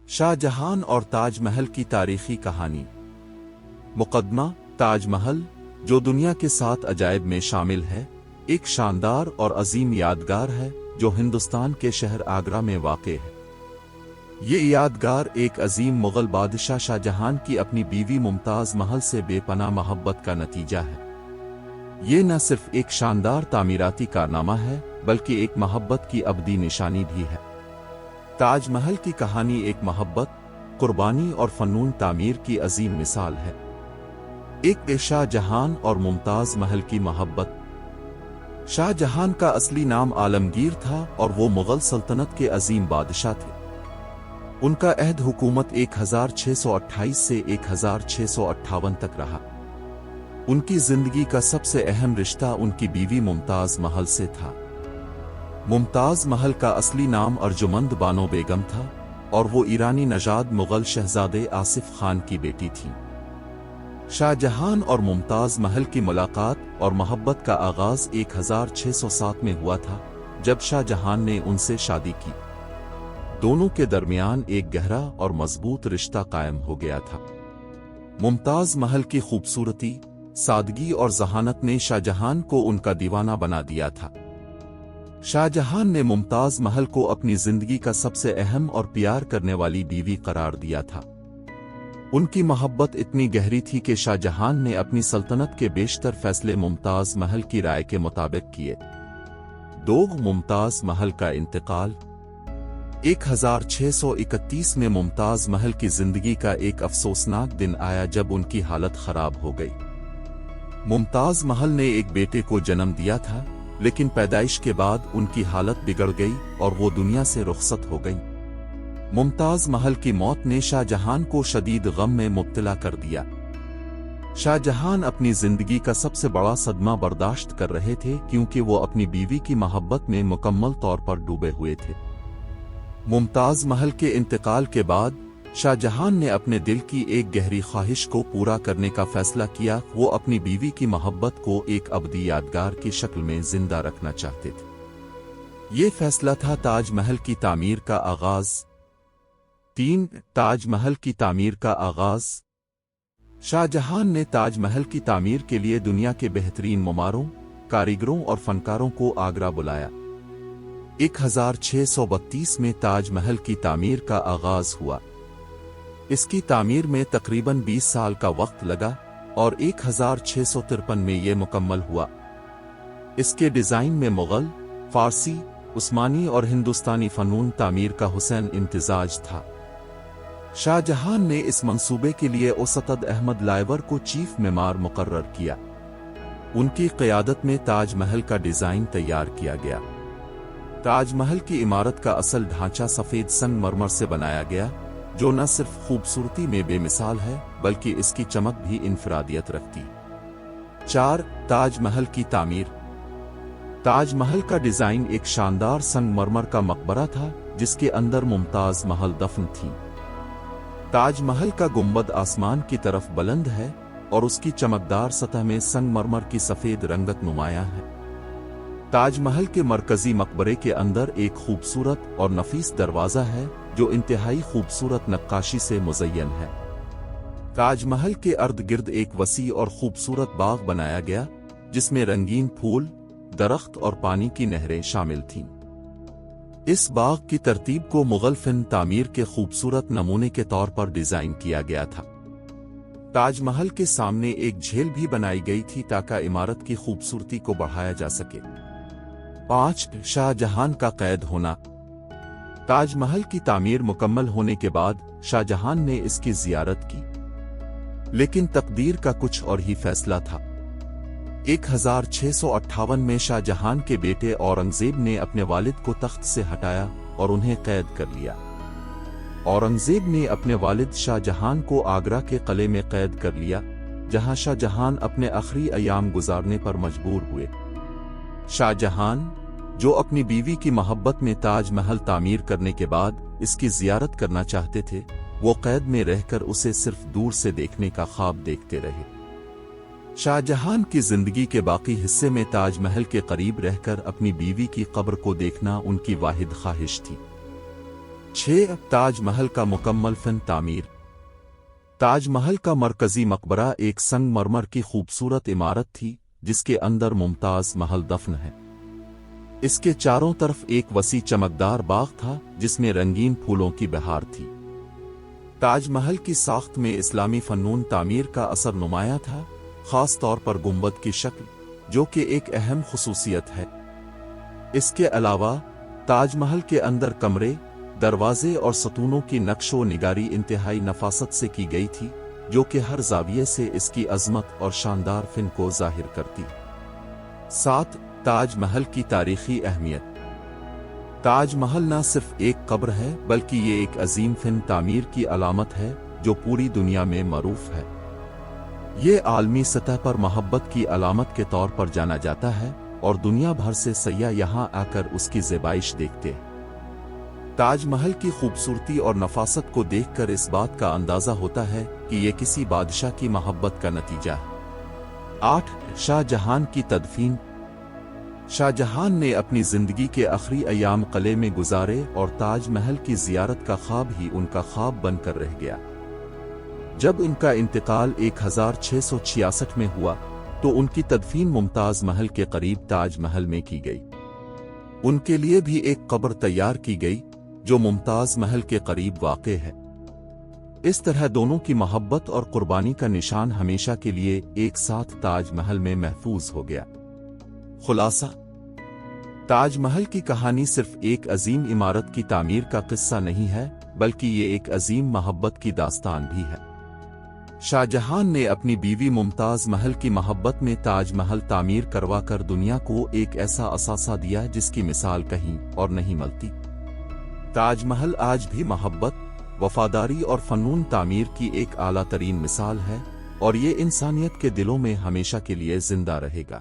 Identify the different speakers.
Speaker 1: शाहजहां और ताजमहल की तारीखी कहानी। मुकदमा ताज महल, जो दुनिया के 7 अजायब में शामिल है, एक शानदार और अजीम यादगार है जो हिंदुस्तान के शहर आगरा में वाक़ है। ये यादगार एक अजीम मुग़ल बादशाह शाहजहां की अपनी बीवी मुमताज़ महल से बेपनाह मोहब्बत का नतीजा है। ये न सिर्फ एक शानदार तामीराती कारनामा है बल्कि एक मोहब्बत की अबदी निशानी भी है। ताजमहल की कहानी एक मोहब्बत, कुर्बानी और फनून तामीर की अजीम मिसाल है। एक शाहजहां और मुमताज़ महल की मोहब्बत। शाहजहां का असली नाम आलमगीर था और वो मुग़ल सल्तनत के अजीम बादशाह थे। उनका अहद हुकूमत 1628 से 1658 तक रहा। उनकी जिंदगी का सबसे अहम रिश्ता उनकी बीवी मुमताज़ महल से था। मुमताज़ महल का असली नाम अर्जुमंद बानो बेगम था और वो ईरानी नजाद मुग़ल शहजादे आसिफ खान की बेटी थी। शाहजहां और मुमताज़ महल की मुलाकात और मोहब्बत का आगाज़ 1607 में हुआ था, जब शाहजहां ने उनसे शादी की। दोनों के दरमियान एक गहरा और मजबूत रिश्ता कायम हो गया था। मुमताज़ महल की खूबसूरती, सादगी और ज़हानत ने शाहजहां को उनका दीवाना बना दिया था। शाहजहां ने मुमताज़ महल को अपनी जिंदगी का सबसे अहम और प्यार करने वाली बीवी करार दिया था। उनकी मोहब्बत इतनी गहरी थी कि शाहजहां ने अपनी सल्तनत के बेशतर फैसले मुमताज़ महल की राय के मुताबिक किए। मुमताज़ महल का इंतकाल। 1631 में मुमताज़ महल की जिंदगी का एक अफसोसनाक दिन आया जब उनकी हालत खराब हो गई। मुमताज़ महल ने एक बेटे को जन्म दिया था, लेकिन पैदाइश के बाद उनकी हालत बिगड़ गई और वो दुनिया से रुखसत हो गई। मुमताज़ महल की मौत ने शाहजहां को शदीद गम में मुब्तला कर दिया। शाहजहां अपनी जिंदगी का सबसे बड़ा सदमा बर्दाश्त कर रहे थे क्योंकि वो अपनी बीवी की मोहब्बत में मुकम्मल तौर पर डूबे हुए थे। मुमताज़ महल के इंतकाल के बाद शाहजहां ने अपने दिल की एक गहरी ख्वाहिश को पूरा करने का फैसला किया। वो अपनी बीवी की मोहब्बत को एक अबदी यादगार की शक्ल में जिंदा रखना चाहते थे। ये फैसला था ताजमहल की तामीर का आगाज। 3 ताजमहल की तामीर का आगाज। शाहजहां ने ताजमहल की तामीर के लिए दुनिया के बेहतरीन मुमारों, कारीगरों और फनकारों को आगरा बुलाया। 1632 में ताजमहल की तामीर का आगाज हुआ। इसकी तामीर में तकरीबन 20 साल का वक्त लगा और 1653 में यह मुकम्मल हुआ। इसके डिजाइन में मुगल, फारसी, उस्मानी और हिंदुस्तानी फनून तामीर का हुसैन इम्तिजाज था। शाहजहां ने इस मंसूबे के लिए उसतद अहमद लाइवर को चीफ मेमार मुकर्रर किया। उनकी क़यादत में ताजमहल का डिजाइन तैयार किया गया। ताजमहल की इमारत का असल ढांचा सफेद संगमरमर से बनाया गया, जो न सिर्फ खूबसूरती में बेमिसाल है बल्कि इसकी चमक भी इनफरादियत रखती। 4 ताजमहल की तामीर। ताजमहल का डिजाइन एक शानदार संगमरमर का मकबरा था जिसके अंदर मुमताज़ महल दफन थी। ताजमहल का गुंबद आसमान की तरफ बुलंद है और उसकी चमकदार सतह में संगमरमर की सफेद रंगत नुमायां है। ताजमहल के मरकजी मकबरे के अंदर एक खूबसूरत और नफीस दरवाजा है जो इंतहाई खूबसूरत नक्काशी से मुज़य्यन है। ताजमहल के अर्द गिर्द एक वसी और खूबसूरत बाग बनाया गया जिसमें रंगीन फूल, दरख्त और पानी की नहरें शामिल थीं। इस बाग की तरतीब को मुगल फिन तामीर के खूबसूरत नमूने के तौर पर डिजाइन किया गया था। ताजमहल के सामने एक झील भी बनाई गई थी ताकि इमारत की खूबसूरती को बढ़ाया जा सके। 5 शाहजहां का कैद होना। ताजमहल की तामीर मुकम्मल होने के बाद शाहजहां ने इसकी जियारत की, लेकिन तकदीर का कुछ और ही फैसला था। 1658 में शाहजहां के बेटे औरंगजेब ने अपने वालिद को तख्त से हटाया और उन्हें कैद कर लिया। औरंगजेब ने अपने वालिद शाहजहां को आगरा के किले में कैद कर लिया, जहां शाहजहां अपने आखिरी अयाम गुजारने पर मजबूर हुए। शाहजहां, जो अपनी बीवी की मोहब्बत में ताजमहल तामीर करने के बाद इसकी जियारत करना चाहते थे, वो कैद में रहकर उसे सिर्फ दूर से देखने का ख्वाब देखते रहे। शाहजहां की जिंदगी के बाकी हिस्से में ताजमहल के करीब रहकर अपनी बीवी की कब्र को देखना उनकी वाहिद ख्वाहिश थी। 6 ताज महल का मुकम्मल फिन तामीर। ताज महल का मरकजी मकबरा एक संगमरमर की खूबसूरत इमारत थी जिसके अंदर मुमताज महल दफन है। इसके चारों तरफ एक वसी चमकदार बाग था जिसमें रंगीन फूलों की बहार थी। ताज महल की साख्त में इस्लामी फनून तामीर का असर नुमाया था, खास तौर पर गुंबद की शक्ल, जो कि एक अहम खुसूसियत है। इसके अलावा ताजमहल के अंदर कमरे, दरवाजे और सतूनों की नक्शो निगारी इंतहाई नफासत से की गई थी, जो कि हर जाविये से इसकी अजमत और शानदार फिन को जाहिर करती। 7 ताजमहल की तारीखी अहमियत। ताजमहल न सिर्फ एक कब्र है बल्कि ये एक अजीम फिन तामीर की अलामत है जो पूरी दुनिया में मरूफ है। ये आलमी सतह पर मोहब्बत की अलामत के तौर पर जाना जाता है और दुनिया भर से सयाह यहाँ आकर उसकी ज़ेबाइश देखते हैं। ताजमहल की खूबसूरती और नफासत को देखकर इस बात का अंदाज़ा होता है कि ये किसी बादशाह की मोहब्बत का नतीजा है। 8 शाहजहां की तदफीन। शाहजहां ने अपनी जिंदगी के आखिरी अयाम किले में गुजारे और ताजमहल की जियारत का ख्वाब ही उनका ख्वाब बनकर रह गया। जब उनका इंतकाल 1666 में हुआ तो उनकी तदफीन मुमताज महल के करीब ताजमहल में की गई। उनके लिए भी एक कब्र तैयार की गई जो मुमताज महल के करीब वाक़े है। इस तरह दोनों की मोहब्बत और कुर्बानी का निशान हमेशा के लिए एक साथ ताजमहल में महफूज हो गया। खुलासा: ताजमहल की कहानी सिर्फ एक अजीम इमारत की तामीर का किस्सा नहीं है बल्कि ये एक अजीम मोहब्बत की दास्तान भी है। शाहजहां ने अपनी बीवी मुमताज महल की मोहब्बत में ताजमहल तामीर करवाकर दुनिया को एक ऐसा असासा दिया जिसकी मिसाल कहीं और नहीं मिलती। ताजमहल आज भी मोहब्बत, वफादारी और फनून तामीर की एक आला तरीन मिसाल है और ये इंसानियत के दिलों में हमेशा के लिए जिंदा रहेगा।